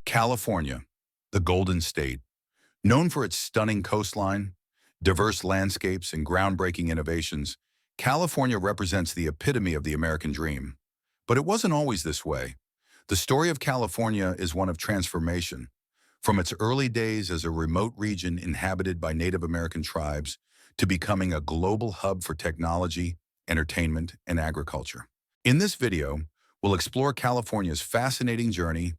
California, the Golden State. Known for its stunning coastline, diverse landscapes, and groundbreaking innovations, California represents the epitome of the American dream. But it wasn't always this way. The story of California is one of transformation. From its early days as a remote region inhabited by Native American tribes to becoming a global hub for technology, entertainment, and agriculture. In this video, we'll explore California's fascinating journey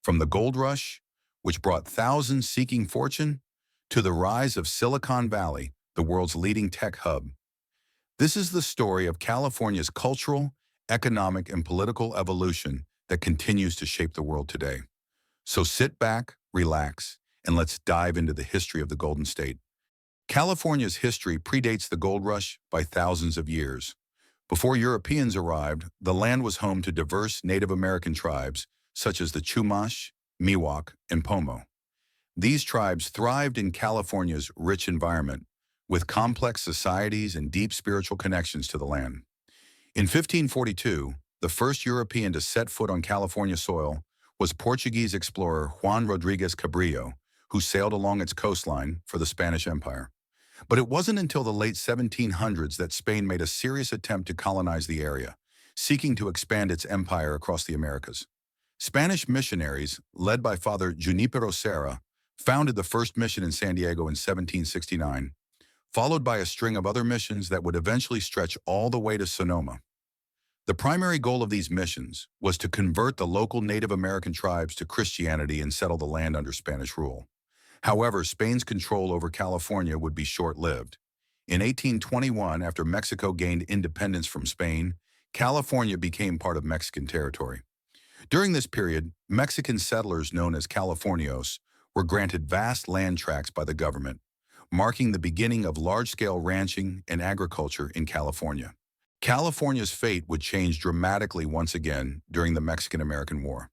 from the gold rush, which brought thousands seeking fortune, to the rise of Silicon Valley, the world's leading tech hub. This is the story of California's cultural, economic, and political evolution that continues to shape the world today. So sit back, relax, and let's dive into the history of the Golden State. California's history predates the gold rush by thousands of years. Before Europeans arrived, the land was home to diverse Native American tribes such as the Chumash, Miwok, and Pomo. These tribes thrived in California's rich environment, with complex societies and deep spiritual connections to the land. In 1542, the first European to set foot on California soil was Portuguese explorer Juan Rodriguez Cabrillo, who sailed along its coastline for the Spanish Empire. But it wasn't until the late 1700s that Spain made a serious attempt to colonize the area, seeking to expand its empire across the Americas. Spanish missionaries, led by Father Junipero Serra, founded the first mission in San Diego in 1769, followed by a string of other missions that would eventually stretch all the way to Sonoma. The primary goal of these missions was to convert the local Native American tribes to Christianity and settle the land under Spanish rule. However, Spain's control over California would be short-lived. In 1821, after Mexico gained independence from Spain, California became part of Mexican territory. During this period, Mexican settlers known as Californios were granted vast land tracts by the government, marking the beginning of large-scale ranching and agriculture in California. California's fate would change dramatically once again during the Mexican-American War.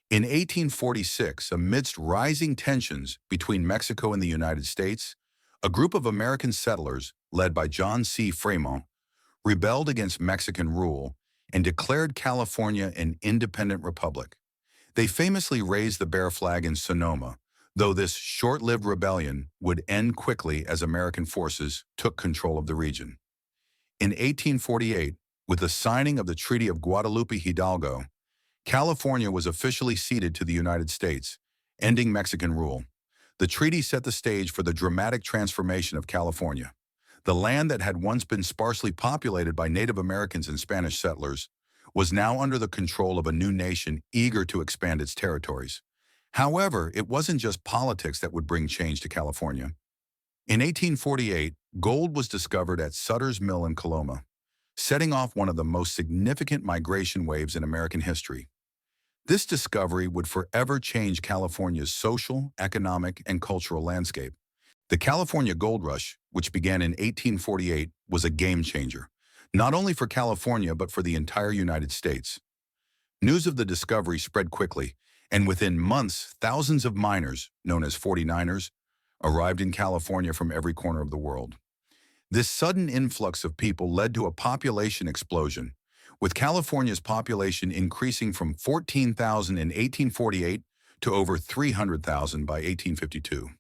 In 1846, amidst rising tensions between Mexico and the United States, a group of American settlers, led by John C. Fremont, rebelled against Mexican rule and declared California an independent republic. They famously raised the bear flag in Sonoma, though this short-lived rebellion would end quickly as American forces took control of the region. In 1848, with the signing of the Treaty of Guadalupe Hidalgo, California was officially ceded to the United States, ending Mexican rule. The treaty set the stage for the dramatic transformation of California. The land that had once been sparsely populated by Native Americans and Spanish settlers was now under the control of a new nation eager to expand its territories. However, it wasn't just politics that would bring change to California. In 1848, gold was discovered at Sutter's Mill in Coloma, setting off one of the most significant migration waves in American history. This discovery would forever change California's social, economic, and cultural landscape. The California Gold Rush, which began in 1848, was a game-changer, not only for California but for the entire United States. News of the discovery spread quickly, and within months, thousands of miners, known as 49ers, arrived in California from every corner of the world. This sudden influx of people led to a population explosion, with California's population increasing from 14,000 in 1848 to over 300,000 by 1852.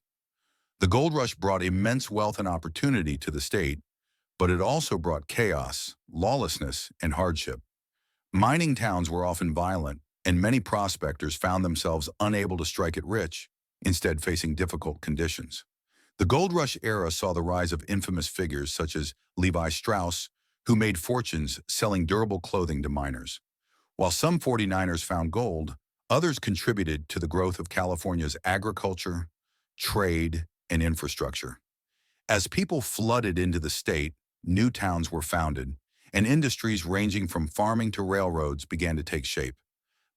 The gold rush brought immense wealth and opportunity to the state, but it also brought chaos, lawlessness, and hardship. Mining towns were often violent, and many prospectors found themselves unable to strike it rich, instead facing difficult conditions. The gold rush era saw the rise of infamous figures such as Levi Strauss, who made fortunes selling durable clothing to miners. While some 49ers found gold, others contributed to the growth of California's agriculture, trade, and infrastructure. As people flooded into the state, new towns were founded, and industries ranging from farming to railroads began to take shape.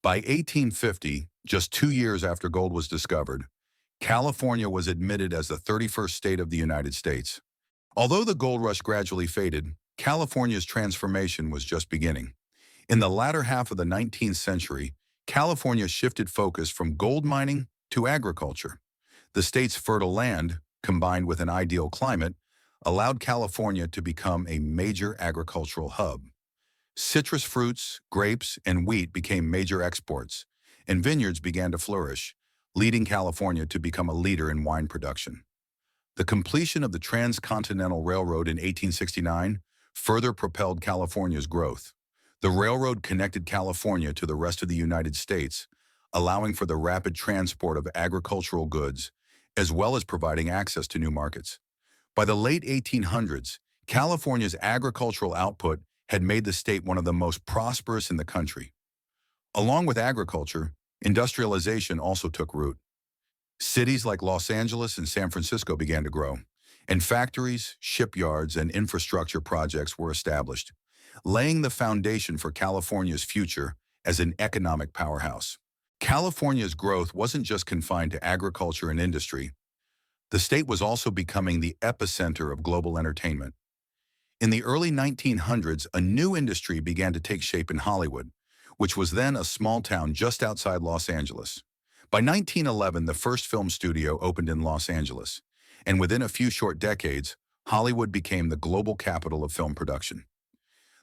By 1850, just 2 years after gold was discovered, California was admitted as the 31st state of the United States. Although the gold rush gradually faded, California's transformation was just beginning. In the latter half of the 19th century, California shifted focus from gold mining to agriculture. The state's fertile land, combined with an ideal climate, allowed California to become a major agricultural hub. Citrus fruits, grapes, and wheat became major exports, and vineyards began to flourish, leading California to become a leader in wine production. The completion of the Transcontinental Railroad in 1869 further propelled California's growth. The railroad connected California to the rest of the United States, allowing for the rapid transport of agricultural goods, as well as providing access to new markets. By the late 1800s, California's agricultural output had made the state one of the most prosperous in the country. Along with agriculture, industrialization also took root. Cities like Los Angeles and San Francisco began to grow, and factories, shipyards, and infrastructure projects were established, laying the foundation for California's future as an economic powerhouse. California's growth wasn't just confined to agriculture and industry. The state was also becoming the epicenter of global entertainment. In the early 1900s, a new industry began to take shape in Hollywood, which was then a small town just outside Los Angeles. By 1911, the first film studio opened in Los Angeles, and within a few short decades, Hollywood became the global capital of film production.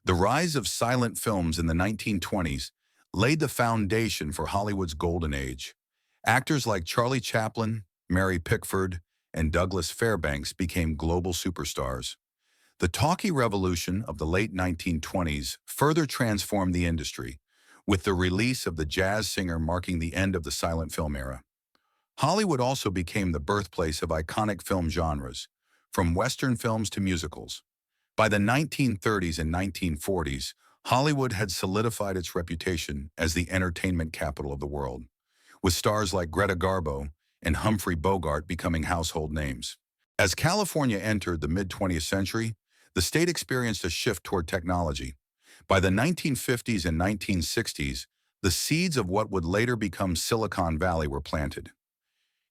The rise of silent films in the 1920s laid the foundation for Hollywood's golden age. Actors like Charlie Chaplin, Mary Pickford, and Douglas Fairbanks became global superstars. The talkie revolution of the late 1920s further transformed the industry, with the release of the jazz singer marking the end of the silent film era. Hollywood also became the birthplace of iconic film genres, from Western films to musicals. By the 1930s and 1940s, Hollywood had solidified its reputation as the entertainment capital of the world, with stars like Greta Garbo and Humphrey Bogart becoming household names. As California entered the mid-20th century, the state experienced a shift toward technology. By the 1950s and 1960s, the seeds of what would later become Silicon Valley were planted.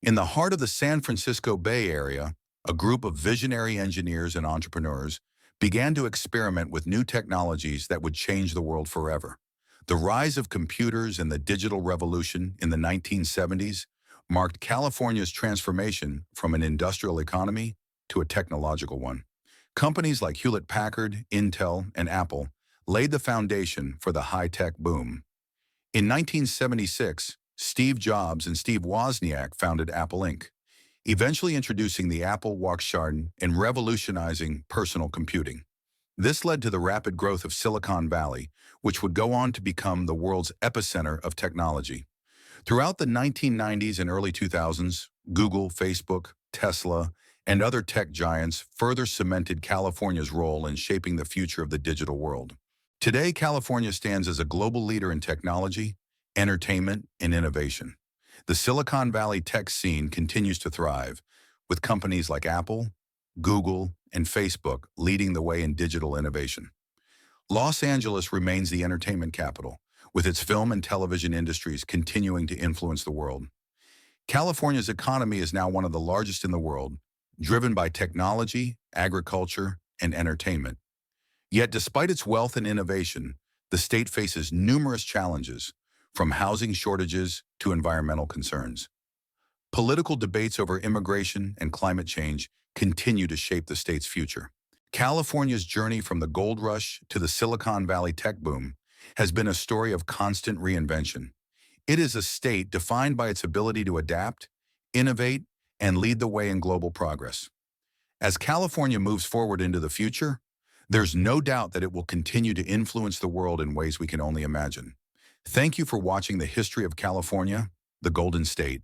In the heart of the San Francisco Bay Area, a group of visionary engineers and entrepreneurs began to experiment with new technologies that would change the world forever. The rise of computers and the digital revolution in the 1970s marked California's transformation from an industrial economy to a technological one. Companies like Hewlett-Packard, Intel, and Apple laid the foundation for the high-tech boom. In 1976, Steve Jobs and Steve Wozniak founded Apple Inc., eventually introducing the Apple Walkchart and revolutionizing personal computing. This led to the rapid growth of Silicon Valley, which would go on to become the world's epicenter of technology. Throughout the 1990s and early 2000s, Google, Facebook, Tesla, and other tech giants further cemented California's role in shaping the future of the digital world. Today, California stands as a global leader in technology, entertainment, and innovation. The Silicon Valley tech scene continues to thrive, with companies like Apple, Google, and Facebook leading the way in digital innovation. Los Angeles remains the entertainment capital, with its film and television industries continuing to influence the world. California's economy is now one of the largest in the world, driven by technology, agriculture, and entertainment. Yet despite its wealth and innovation, the state faces numerous challenges, from housing shortages to environmental concerns. Political debates over immigration and climate change continue to shape the state's future. California's journey from the gold rush to the Silicon Valley tech boom has been a story of constant reinvention. It is a state defined by its ability to adapt, innovate, and lead the way in global progress. As California moves forward into the future, there's no doubt that it will continue to influence the world in ways we can only imagine. Thank you for watching the history of California, the Golden State.